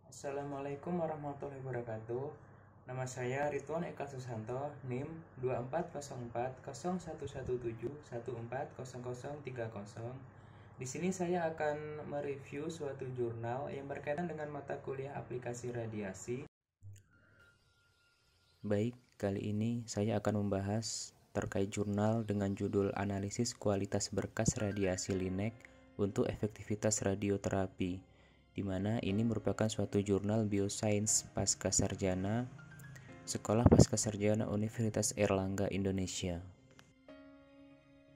Assalamualaikum warahmatullahi wabarakatuh. Nama saya Ridwan Eka Susanto, NIM 24040117140030. Di sini saya akan mereview suatu jurnal yang berkaitan dengan mata kuliah aplikasi radiasi. Baik, kali ini saya akan membahas terkait jurnal dengan judul Analisis Kualitas Berkas Radiasi LINEC untuk Efektivitas Radioterapi, di mana ini merupakan suatu jurnal biosains pascasarjana Sekolah Pascasarjana Universitas Airlangga, Indonesia.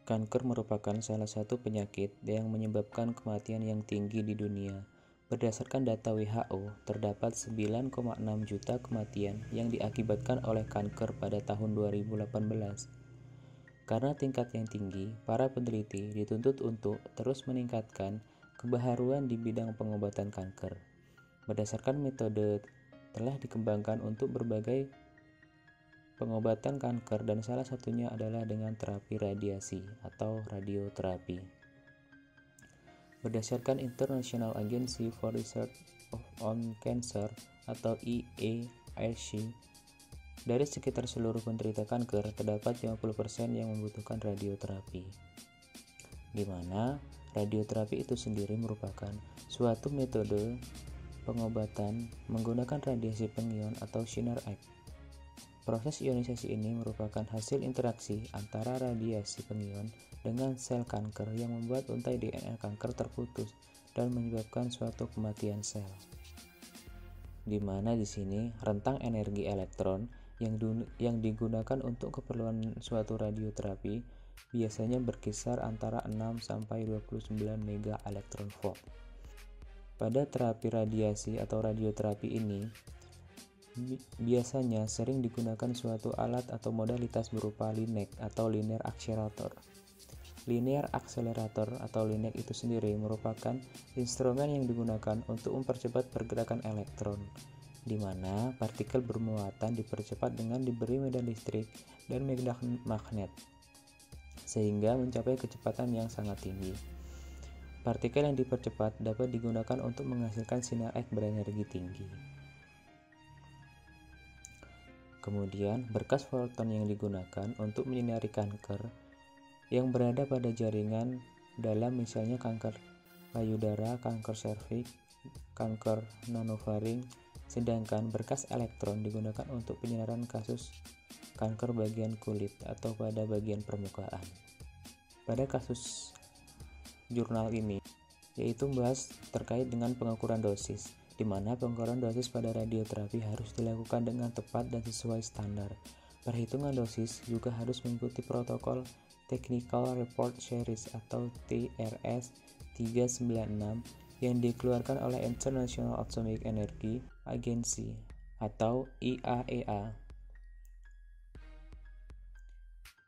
Kanker merupakan salah satu penyakit yang menyebabkan kematian yang tinggi di dunia. Berdasarkan data WHO, terdapat 9,6 juta kematian yang diakibatkan oleh kanker pada tahun 2018. Karena tingkat yang tinggi, para peneliti dituntut untuk terus meningkatkan kebaharuan di bidang pengobatan kanker. Berdasarkan metode telah dikembangkan untuk berbagai pengobatan kanker dan salah satunya adalah dengan terapi radiasi atau radioterapi. Berdasarkan International Agency for Research on Cancer atau IARC, dari sekitar seluruh penderita kanker terdapat 50% yang membutuhkan radioterapi, di mana radioterapi itu sendiri merupakan suatu metode pengobatan menggunakan radiasi pengion atau sinar X. Proses ionisasi ini merupakan hasil interaksi antara radiasi pengion dengan sel kanker yang membuat untai DNA kanker terputus dan menyebabkan suatu kematian sel. Di mana di sini rentang energi elektron yang digunakan untuk keperluan suatu radioterapi biasanya berkisar antara 6 sampai 29 mega elektron volt. Pada terapi radiasi atau radioterapi ini biasanya sering digunakan suatu alat atau modalitas berupa LINEC atau linear accelerator. Linear accelerator atau LINEC itu sendiri merupakan instrumen yang digunakan untuk mempercepat pergerakan elektron, di mana partikel bermuatan dipercepat dengan diberi medan listrik dan medan magnet, sehingga mencapai kecepatan yang sangat tinggi. Partikel yang dipercepat dapat digunakan untuk menghasilkan sinar X berenergi tinggi. Kemudian, berkas foton yang digunakan untuk menyinari kanker yang berada pada jaringan dalam misalnya kanker payudara, kanker serviks, kanker nanofaring, sedangkan berkas elektron digunakan untuk penyinaran kasus kanker bagian kulit atau pada bagian permukaan. Pada kasus jurnal ini yaitu membahas terkait dengan pengukuran dosis, di mana pengukuran dosis pada radioterapi harus dilakukan dengan tepat dan sesuai standar. Perhitungan dosis juga harus mengikuti protokol Technical Report Series atau TRS 396 yang dikeluarkan oleh International Atomic Energy Agency atau IAEA.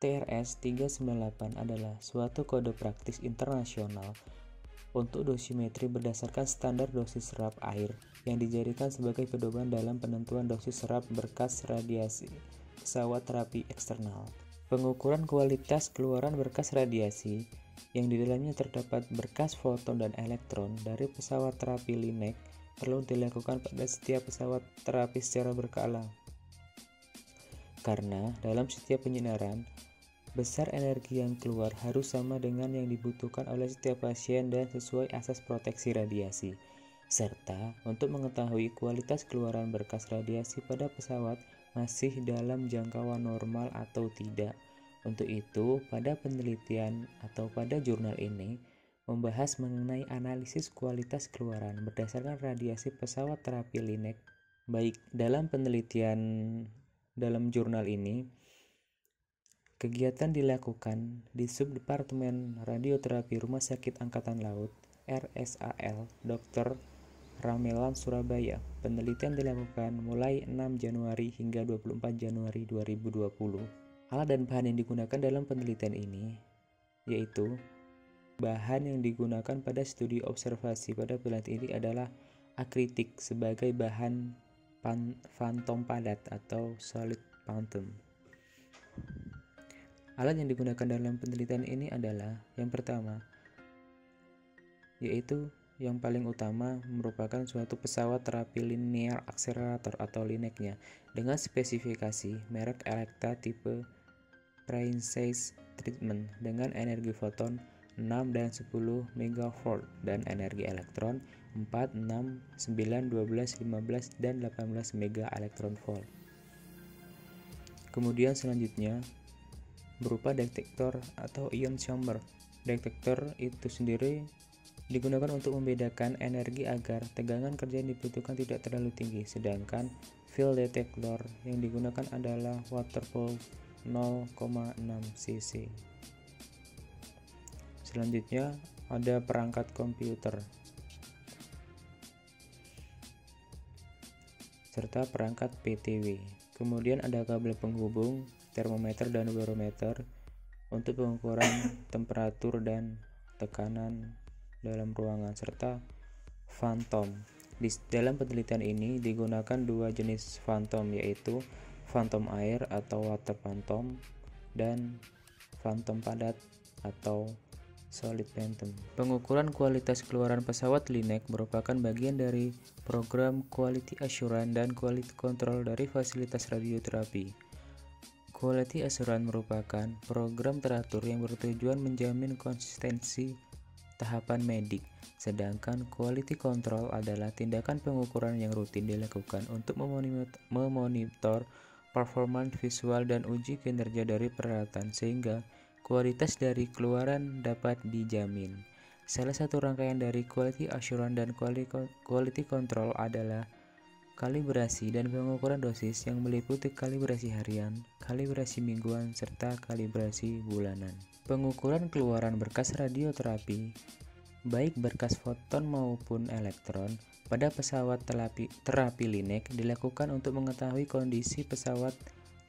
TRS 398 adalah suatu kode praktis internasional untuk dosimetri berdasarkan standar dosis serap air yang dijadikan sebagai pedoman dalam penentuan dosis serap berkas radiasi pesawat terapi eksternal. Pengukuran kualitas keluaran berkas radiasi yang di dalamnya terdapat berkas foton dan elektron dari pesawat terapi LINEC perlu dilakukan pada setiap pesawat terapi secara berkala. Karena dalam setiap penyinaran, besar energi yang keluar harus sama dengan yang dibutuhkan oleh setiap pasien dan sesuai asas proteksi radiasi. Serta untuk mengetahui kualitas keluaran berkas radiasi pada pesawat masih dalam jangkauan normal atau tidak. Untuk itu, pada penelitian atau pada jurnal ini membahas mengenai analisis kualitas keluaran berdasarkan radiasi pesawat terapi LINEC. Baik, dalam penelitian dalam jurnal ini, kegiatan dilakukan di Subdepartemen Radioterapi Rumah Sakit Angkatan Laut RSAL Dr. Ramelan Surabaya. Penelitian dilakukan mulai 6 Januari hingga 24 Januari 2020. Alat dan bahan yang digunakan dalam penelitian ini yaitu bahan yang digunakan pada studi observasi pada penelitian ini adalah akritik sebagai bahan fantom padat atau solid phantom. Alat yang digunakan dalam penelitian ini adalah yang pertama, yaitu yang paling utama merupakan suatu pesawat terapi linear accelerator atau LINAC-nya dengan spesifikasi merek Electa tipe Princess Treatment dengan energi foton 6 dan 10 MeV dan energi elektron 4, 6, 9, 12, 15, dan 18 MeV. Kemudian selanjutnya berupa detektor atau ion chamber. Detektor itu sendiri digunakan untuk membedakan energi agar tegangan kerja yang dibutuhkan tidak terlalu tinggi, sedangkan field detector yang digunakan adalah waterproof 0,6 cc. Selanjutnya ada perangkat komputer serta perangkat PTW. Kemudian ada kabel penghubung, termometer dan barometer untuk pengukuran temperatur dan tekanan dalam ruangan, serta phantom. Di dalam penelitian ini digunakan dua jenis phantom, yaitu phantom air atau water phantom dan phantom padat atau solid phantom. Pengukuran kualitas keluaran pesawat LINAC merupakan bagian dari program Quality Assurance dan Quality Control dari fasilitas radioterapi. Quality Assurance merupakan program teratur yang bertujuan menjamin konsistensi tahapan medik, sedangkan quality control adalah tindakan pengukuran yang rutin dilakukan untuk memonitor performance visual dan uji kinerja dari peralatan sehingga kualitas dari keluaran dapat dijamin. Salah satu rangkaian dari quality assurance dan quality control adalah kalibrasi dan pengukuran dosis yang meliputi kalibrasi harian, kalibrasi mingguan, serta kalibrasi bulanan. Pengukuran keluaran berkas radioterapi, baik berkas foton maupun elektron, pada pesawat terapi LINAC dilakukan untuk mengetahui kondisi pesawat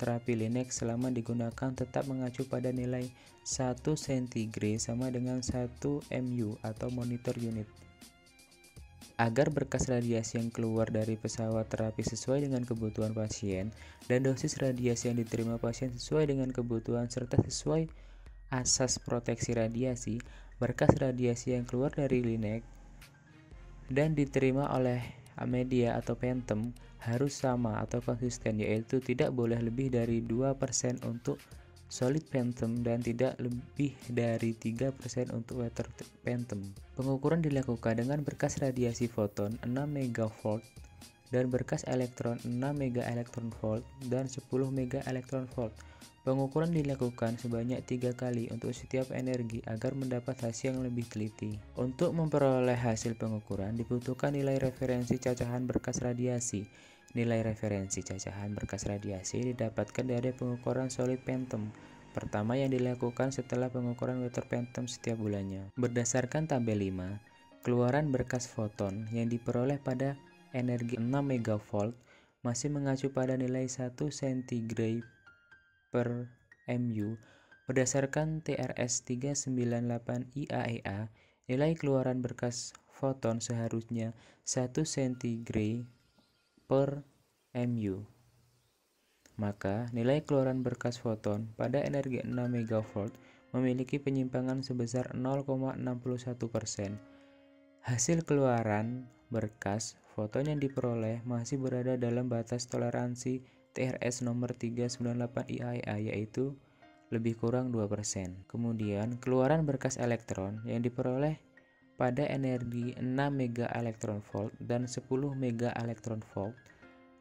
terapi LINAC selama digunakan tetap mengacu pada nilai 1 centigrade sama dengan 1 MU atau monitor unit. Agar berkas radiasi yang keluar dari pesawat terapi sesuai dengan kebutuhan pasien dan dosis radiasi yang diterima pasien sesuai dengan kebutuhan serta sesuai asas proteksi radiasi, berkas radiasi yang keluar dari LINAC dan diterima oleh media atau phantom harus sama atau konsisten, yaitu tidak boleh lebih dari 2% untuk solid phantom dan tidak lebih dari 3% untuk water phantom. Pengukuran dilakukan dengan berkas radiasi foton 6 MeV dan berkas elektron 6 MeV dan 10 MeV. Pengukuran dilakukan sebanyak 3 kali untuk setiap energi agar mendapat hasil yang lebih teliti. Untuk memperoleh hasil pengukuran dibutuhkan nilai referensi cacahan berkas radiasi. Nilai referensi cacahan berkas radiasi didapatkan dari pengukuran solid phantom pertama yang dilakukan setelah pengukuran water phantom setiap bulannya. Berdasarkan tabel 5, keluaran berkas foton yang diperoleh pada energi 6 MeV masih mengacu pada nilai 1 centigrade per MU. Berdasarkan TRS 398 IAEA, nilai keluaran berkas foton seharusnya 1 centigrade per MU. Maka nilai keluaran berkas foton pada energi 6 MeV memiliki penyimpangan sebesar 0,61%. Hasil keluaran berkas foton yang diperoleh masih berada dalam batas toleransi TRS nomor 398 IAEA, yaitu lebih kurang 2%. Kemudian keluaran berkas elektron yang diperoleh pada energi 6 MeV dan 10 MeV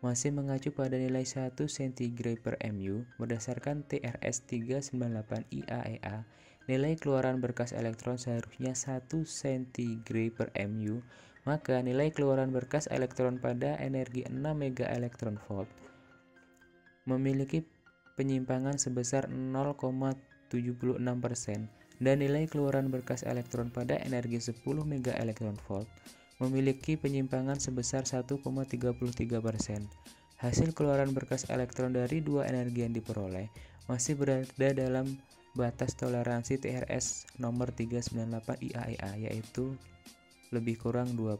masih mengacu pada nilai 1 centigrade per MU. Berdasarkan TRS 398 IAEA, nilai keluaran berkas elektron seharusnya 1 centigrade per MU, maka nilai keluaran berkas elektron pada energi 6 MeV memiliki penyimpangan sebesar 0,76% dan nilai keluaran berkas elektron pada energi 10 MeV memiliki penyimpangan sebesar 1,33%. Hasil keluaran berkas elektron dari dua energi yang diperoleh masih berada dalam batas toleransi TRS nomor 398 IAEA, yaitu lebih kurang 2%.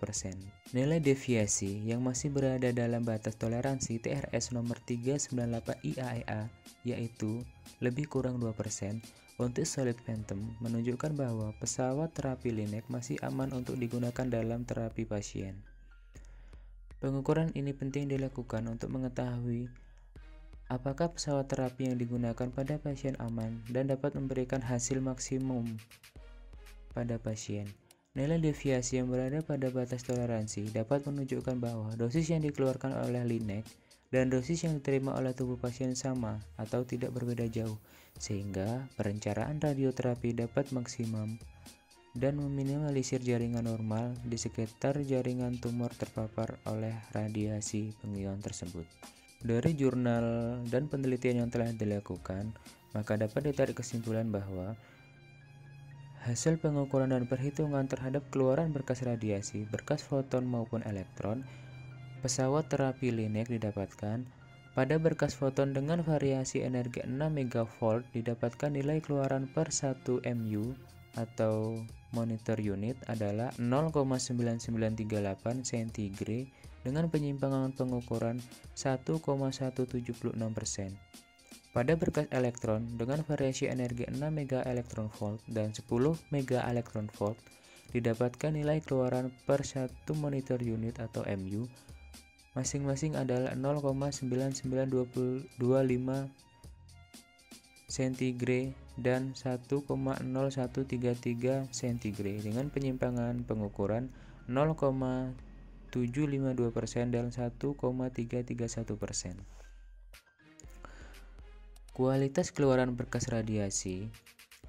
Nilai deviasi yang masih berada dalam batas toleransi TRS nomor 398 IAEA, yaitu lebih kurang 2%, Untuk Solid Phantom menunjukkan bahwa pesawat terapi Linac masih aman untuk digunakan dalam terapi pasien. Pengukuran ini penting dilakukan untuk mengetahui apakah pesawat terapi yang digunakan pada pasien aman dan dapat memberikan hasil maksimum pada pasien. Nilai deviasi yang berada pada batas toleransi dapat menunjukkan bahwa dosis yang dikeluarkan oleh Linac dan dosis yang diterima oleh tubuh pasien sama atau tidak berbeda jauh, sehingga perencanaan radioterapi dapat maksimum dan meminimalisir jaringan normal di sekitar jaringan tumor terpapar oleh radiasi pengion tersebut. Dari jurnal dan penelitian yang telah dilakukan, maka dapat ditarik kesimpulan bahwa hasil pengukuran dan perhitungan terhadap keluaran berkas radiasi, berkas foton maupun elektron, pesawat terapi Linac didapatkan. Pada berkas foton dengan variasi energi 6 MV didapatkan nilai keluaran per 1 MU atau monitor unit adalah 0,9938 cm dengan penyimpangan pengukuran 1,176%. Pada berkas elektron dengan variasi energi 6 MeV dan 10 MeV didapatkan nilai keluaran per 1 monitor unit atau MU masing-masing adalah 0,9925 cm dan 1,0133 cm dengan penyimpangan pengukuran 0,752% dan 1,331%. Kualitas keluaran berkas radiasi,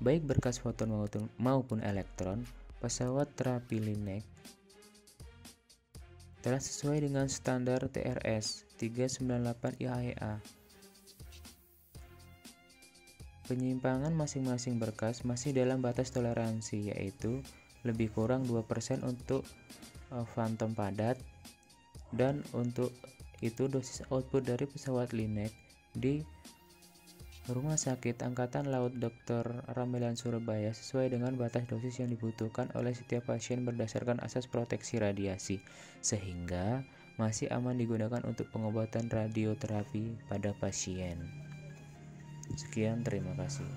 baik berkas foton maupun elektron, pesawat terapi Linac telah sesuai dengan standar TRS 398 IAEA. Penyimpangan masing-masing berkas masih dalam batas toleransi, yaitu lebih kurang 2% untuk Phantom padat, dan untuk itu dosis output dari pesawat Linac di Rumah Sakit Angkatan Laut Dr. Ramelan Surabaya sesuai dengan batas dosis yang dibutuhkan oleh setiap pasien berdasarkan asas proteksi radiasi, sehingga masih aman digunakan untuk pengobatan radioterapi pada pasien. Sekian, terima kasih.